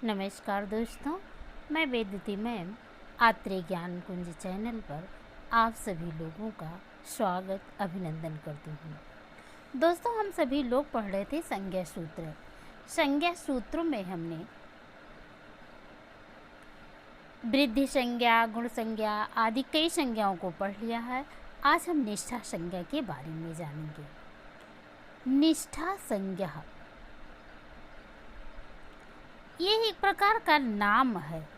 नमस्कार दोस्तों, मैं वेदवती मैम आत्रेय ज्ञान कुंज चैनल पर आप सभी लोगों का स्वागत अभिनंदन करती हूँ। दोस्तों, हम सभी लोग पढ़ रहे थे संज्ञा सूत्र। संज्ञा सूत्रों में हमने वृद्धि संज्ञा, गुण संज्ञा आदि कई संज्ञाओं को पढ़ लिया है। आज हम निष्ठा संज्ञा के बारे में जानेंगे। निष्ठा संज्ञा ये एक प्रकार का नाम है।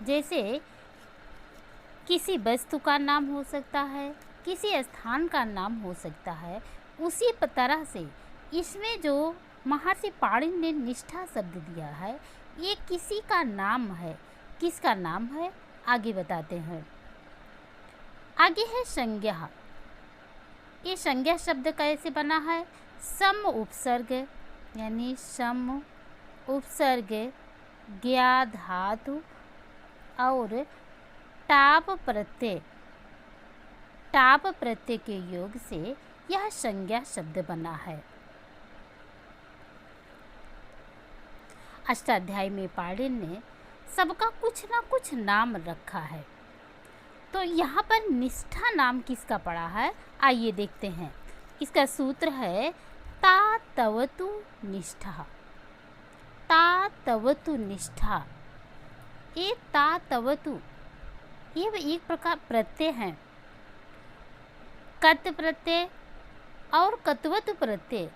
जैसे किसी वस्तु का नाम हो सकता है, किसी स्थान का नाम हो सकता है, उसी तरह से इसमें जो महर्षि पाणिनि ने निष्ठा शब्द दिया है, ये किसी का नाम है। किसका नाम है आगे बताते हैं। आगे है संज्ञा। ये संज्ञा शब्द कैसे बना है? सम उपसर्ग यानी सम उपसर्ग ज्ञा धातु और टाप प्रत्यय के योग से यह संज्ञा शब्द बना है। अष्टाध्यायी में पाणिनि ने सबका कुछ ना कुछ नाम रखा है। तो यहाँ पर निष्ठा नाम किसका पड़ा है, आइए देखते हैं। इसका सूत्र है ता तवतु निष्ठा। ता तवतु निष्ठा। ये ता तवतु ये एक प्रकार प्रत्यय है। कत प्रत्यय और कत्वतु प्रत्यय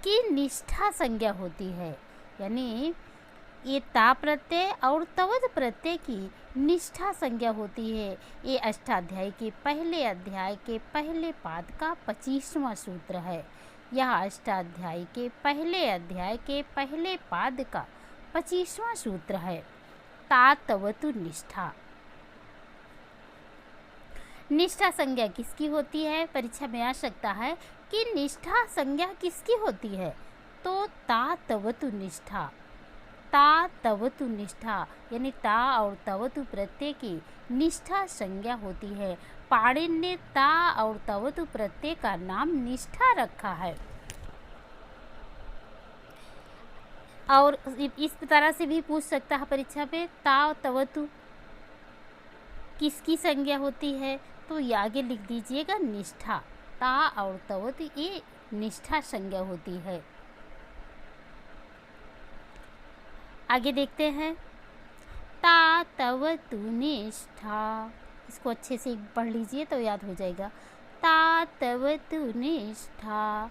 की निष्ठा संज्ञा होती है। यानी ये ता प्रत्यय और तवत प्रत्यय की निष्ठा संज्ञा होती है। ये अष्टाध्यायी के पहले अध्याय के पहले पाद का 25वां सूत्र है। यह अष्टाध्यायी के पहले अध्याय के पहले पाद का 25वां सूत्र है। ता तवतु निष्ठा। निष्ठा संज्ञा किसकी होती है? परीक्षा में आ सकता है कि निष्ठा संज्ञा किसकी होती है, तो ता तवतु निष्ठा। ता तवतु निष्ठा यानी ता और तवतु प्रत्यय की निष्ठा संज्ञा होती है। पाणिनि ने ता और तवतु प्रत्यय का नाम निष्ठा रखा है। और इस तरह से भी पूछ सकता है परीक्षा में, ता और तवतु किसकी संज्ञा होती है, तो ये आगे लिख दीजिएगा निष्ठा। ता और तवतु ये निष्ठा संज्ञा होती है। आगे देखते हैं। ता तवतु निष्ठा, इसको अच्छे से पढ़ लीजिए तो याद हो जाएगा। ता तवतु निष्ठा।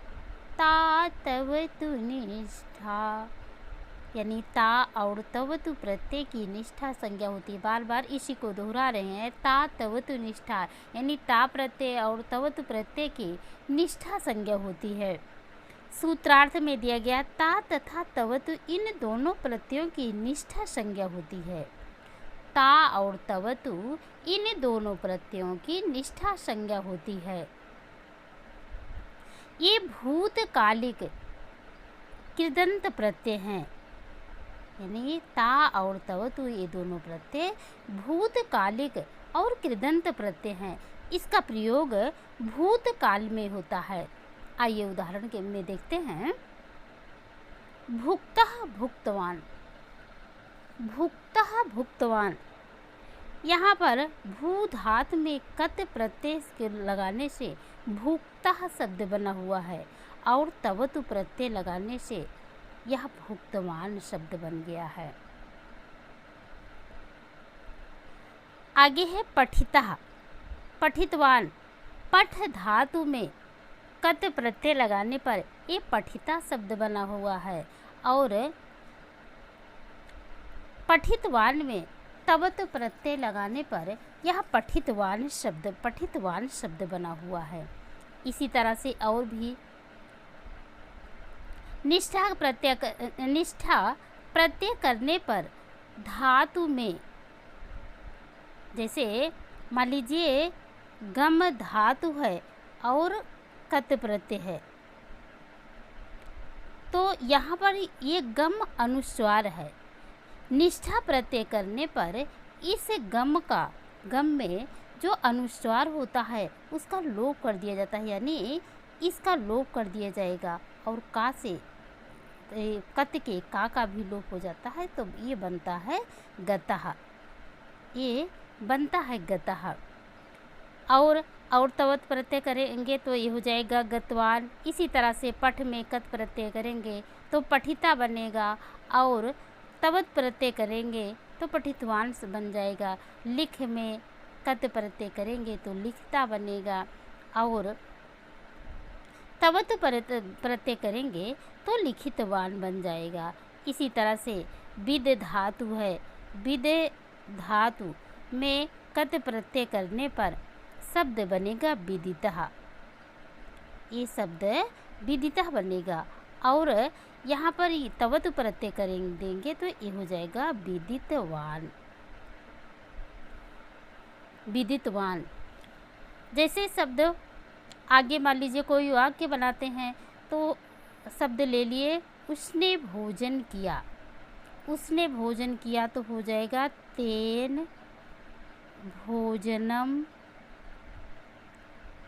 ता तवतु निष्ठा यानी ता और तवतु प्रत्यय की निष्ठा संज्ञा होती है। बार बार इसी को दोहरा रहे हैं। ता तवतु निष्ठा यानी ता प्रत्यय और तवतु प्रत्यय की निष्ठा संज्ञा होती है। सूत्रार्थ में दिया गया ता तथा तवतु इन दोनों प्रत्ययों की निष्ठा संज्ञा होती है। ता और तवतु इन दोनों प्रत्ययों की निष्ठा संज्ञा होती है। ये भूतकालिक कृदंत प्रत्यय हैं। यानी ता और तवतु ये दोनों प्रत्यय भूतकालिक और कृदंत प्रत्यय हैं। इसका प्रयोग भूतकाल में होता है। आइए उदाहरण के में देखते हैं। भुक्तः भुक्तवान। भुक्तः भुक्तवान यहाँ पर भू धातु में कत प्रत्यय के लगाने से भुक्तः शब्द बना हुआ है और तवतु प्रत्यय लगाने से यह भुक्तवान शब्द बन गया है। आगे है पठितः। पठितवान पठ धातु में कत प्रत्यय लगाने पर ये पठिता शब्द बना हुआ है और पठितवान में तवत प्रत्यय लगाने पर यह पठितवान शब्द बना हुआ है। इसी तरह से और भी निष्ठा प्रत्यय करने पर धातु में, जैसे मान लीजिए गम धातु है और कत प्रत्यय है, तो यहाँ पर ये गम अनुस्वार है। निष्ठा प्रत्यय करने पर इस गम में जो अनुस्वार होता है उसका लोप कर दिया जाता है। यानी इसका लोप कर दिया जाएगा और का से कत के का भी लोप हो जाता है, तो ये बनता है गतः, ये बनता है गतः। और तवत प्रत्यय करेंगे तो ये हो जाएगा गतवान। इसी तरह से पठ में कत प्रत्यय करेंगे तो पठिता बनेगा, और तवत प्रत्यय करेंगे तो पठितवान बन जाएगा। लिख में कत प्रत्यय करेंगे तो लिखता बनेगा, और तवत प्रत्यय करेंगे तो लिखितवान बन जाएगा। इसी तरह से विद धातु है, विद धातु में कत प्रत्यय करने पर शब्द बनेगा विदितः, ये शब्द विदितः बनेगा। और यहाँ पर तवत प्रत्यय देंगे तो ये हो जाएगा विदितवान, विदितवान। जैसे शब्द आगे मान लीजिए कोई वाक्य बनाते हैं तो शब्द ले लिए उसने भोजन किया, उसने भोजन किया तो हो जाएगा तेन भोजनम,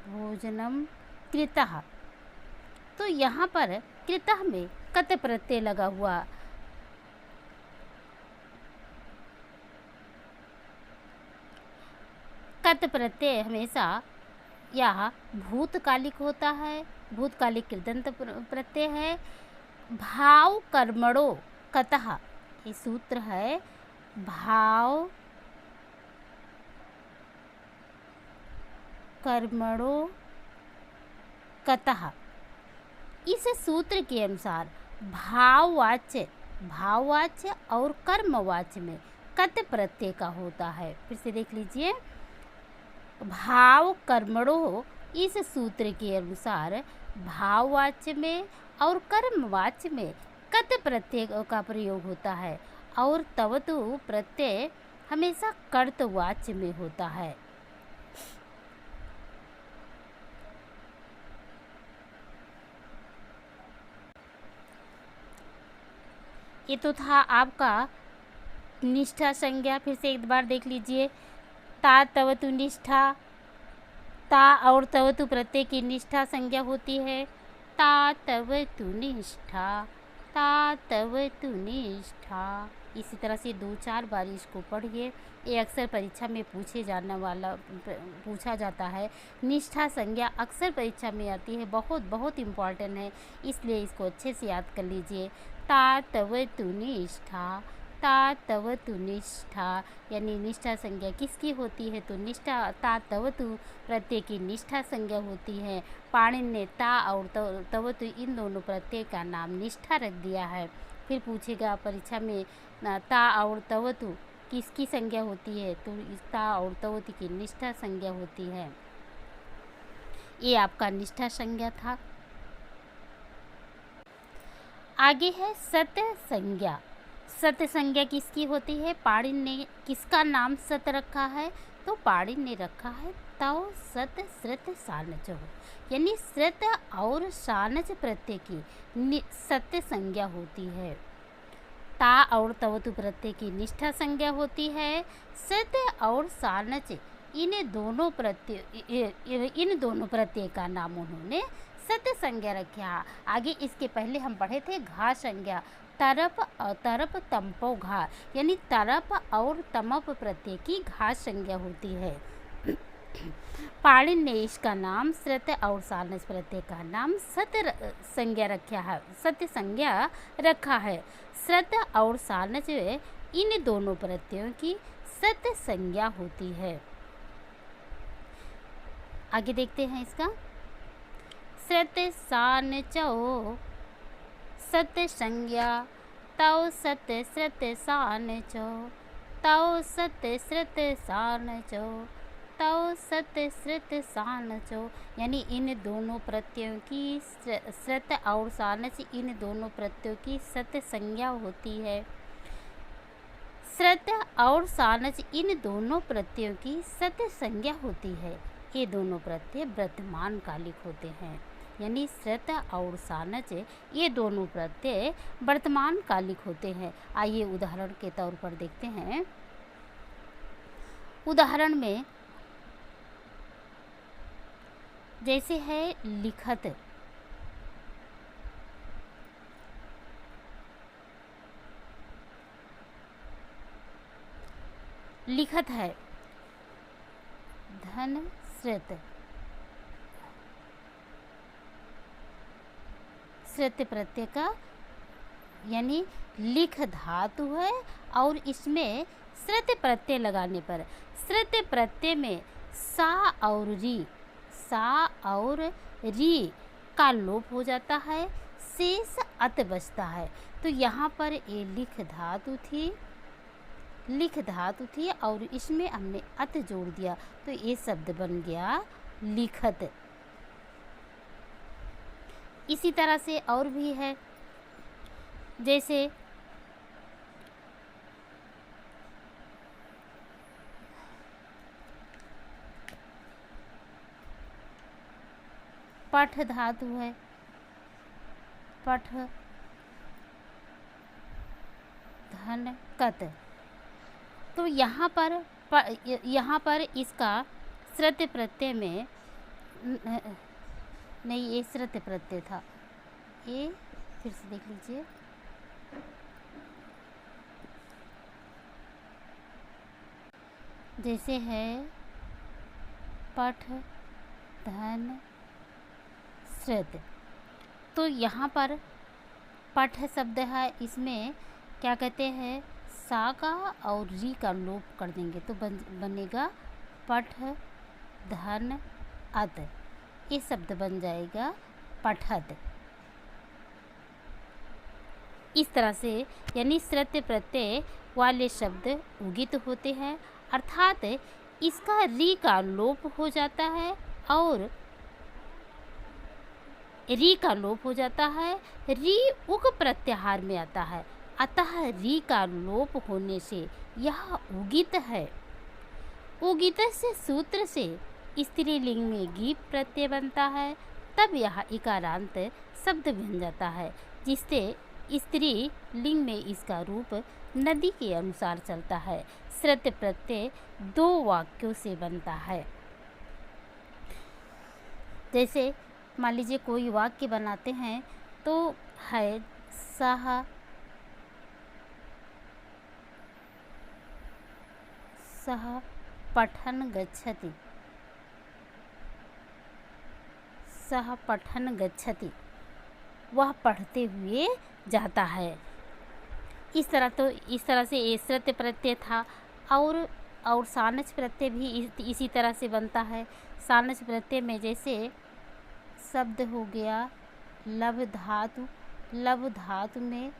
भोजनम कृतः। तो यहाँ पर कृतः में कत प्रत्यय लगा हुआ, कत प्रत्यय हमेशा यह भूतकालिक होता है, भूतकालिक कृदंत प्रत्यय है। भाव कर्मणो कतः, ये सूत्र है, भाव कर्मणो कतः। इस सूत्र के अनुसार भाववाच्य, भाववाच्य और कर्मवाच्य में कत प्रत्यय का होता है। फिर से देख लीजिए, भाव कर्मणो इस सूत्र के अनुसार भाववाच्य में और कर्मवाच्य में कत प्रत्यय का प्रयोग होता है, और तवतु प्रत्यय हमेशा कर्तवाच्य में होता है। ये तो था आपका निष्ठा संज्ञा। फिर से एक बार देख लीजिए, ता तवतु निष्ठा, ता और तवतु प्रत्यय की निष्ठा संज्ञा होती है। ता तवतु निष्ठा, ता तवतु निष्ठा। इसी तरह से 2-4 बार इसको पढ़िए, ये अक्सर परीक्षा में पूछा जाता है। निष्ठा संज्ञा अक्सर परीक्षा में आती है, बहुत इम्पॉर्टेंट है, इसलिए इसको अच्छे से याद कर लीजिए। ता तवतु निष्ठा, ता तवतु निष्ठा, यानी निष्ठा संज्ञा किसकी होती है, तो निष्ठा ता तवतु प्रत्यय की निष्ठा संज्ञा होती है। पाणिनि ने ता और तवतु इन दोनों प्रत्यय का नाम निष्ठा रख दिया है। फिर पूछेगा परीक्षा में ता और तवतु किसकी संज्ञा होती है, तो इस ता और तवतु की निष्ठा संज्ञा होती है। ये आपका निष्ठा संज्ञा था। आगे है सत संज्ञा। सत संज्ञा किसकी होती है, पाणिनि ने किसका नाम सत रखा है, तो पाणिनि ने रखा है तव सत श्रुत सानच, यानी श्रुत और सानच प्रत्यय की सत्य संज्ञा होती है। ता और तवतु प्रत्यय की निष्ठा संज्ञा होती है। श्रुत और सानच इन दोनों प्रत्यय का नाम उन्होंने सत्य संज्ञा रखा। आगे इसके पहले हम पढ़े थे घा संज्ञा, तरप तमपो घा, यानी तरप और तमप प्रत्यय की घा संज्ञा होती है। पाणिनि ने इसका नाम श्रुत और सानच प्रत्यय का नाम सत्य संज्ञा रखा है, सत्य संज्ञा रखा है। श्रुत और सानच इन दोनों प्रत्ययों की सत्य संज्ञा होती है। आगे देखते हैं इसका। श्रुत सानचो सत्य संज्ञा, तौ सत्य श्रुत सानचो, तौ सत्य श्रुत सानचो, तौ सत्य श्रुत सानचो, यानी इन दोनों प्रत्ययों की श्रुत और सानच इन दोनों प्रत्ययों की सत्य संज्ञा होती है। श्रुत और सानच इन दोनों प्रत्ययों की सत्य संज्ञा होती है। ये दोनों प्रत्यय वर्तमान कालिक होते हैं, यानी श्रुत और सानच ये दोनों प्रत्यय वर्तमान कालिक होते हैं। आइए उदाहरण के तौर पर देखते हैं। उदाहरण में जैसे है लिखत, लिखत है। धन श्रुत, श्रुत प्रत्यय का यानी लिख धातु है और इसमें श्रुत प्रत्यय लगाने पर श्रुत प्रत्यय में सा और री का लोप हो जाता है, शेष अत बचता है। तो यहाँ पर ये लिख धातु थी और इसमें हमने अत जोड़ दिया तो ये शब्द बन गया लिखत। इसी तरह से और भी है, जैसे पठ धातु है, पठ धन कत। तो यहाँ पर इसका श्रुत प्रत्यय में नहीं, ये श्रुत प्रत्यय था, ये फिर से देख लीजिए। जैसे है पठ धन श्रुत, तो यहाँ पर पठ शब्द है, इसमें क्या कहते हैं सा का और री का लोप कर देंगे तो बनेगा पठ धन अत, ये शब्द बन जाएगा पठत। इस तरह से यानी श्रुत प्रत्यय वाले शब्द उगित होते हैं, अर्थात इसका री का लोप हो जाता है और री का लोप हो जाता है, री उग प्रत्याहार में आता है, अतः री का लोप होने से यह उगित है। उगित से सूत्र से स्त्रीलिंग में गीप प्रत्यय बनता है, तब यह इकारांत शब्द बन जाता है, जिससे स्त्री लिंग में इसका रूप नदी के अनुसार चलता है। श्रुत प्रत्यय 2 वाक्यों से बनता है। जैसे मान लीजिए कोई वाक्य बनाते हैं तो है सह पठन गच्छति, सह पठन गच्छति, वह पढ़ते हुए जाता है। इस तरह से ये श्रुत प्रत्यय था। और सानच प्रत्यय भी इसी तरह से बनता है। सानच प्रत्यय में जैसे शब्द हो गया लभ धातु, लभ धातु में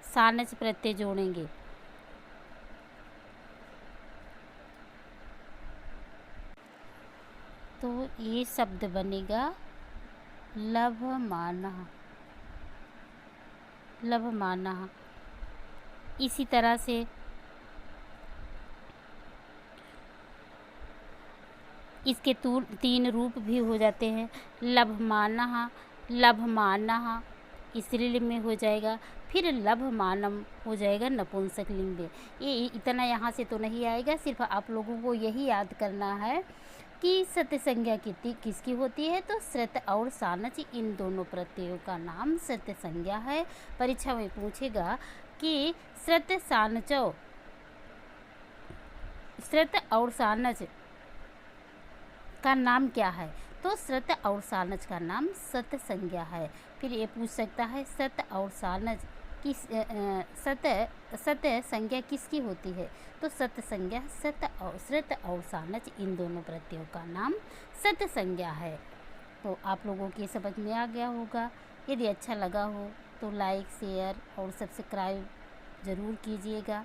सानच प्रत्यय जोड़ेंगे, तो ये शब्द बनेगा लभमानः, लभमानः। इसी तरह से इसके 3 रूप भी हो जाते हैं। लभमानः, लभमानः स्त्रीलिंग में हो जाएगा, फिर लभमानम हो जाएगा नपुंसक लिंग में। ये इतना यहाँ से तो नहीं आएगा, सिर्फ आप लोगों को यही याद करना है कि सत्य संज्ञा किसकी होती है, तो श्रुत और सानच इन दोनों प्रत्ययों का नाम सत्य संज्ञा है। परीक्षा में पूछेगा कि श्रुत और सानच का नाम क्या है, तो श्रुत और सानच का नाम सत्य संज्ञा है। फिर ये पूछ सकता है सत्य और सानच किस सत्य संज्ञा किसकी होती है, तो सत्य संज्ञा श्रुत और सानच इन दोनों प्रत्ययों का नाम सत्य संज्ञा है। तो आप लोगों की समझ में आ गया होगा। यदि अच्छा लगा हो तो लाइक शेयर और सब्सक्राइब ज़रूर कीजिएगा।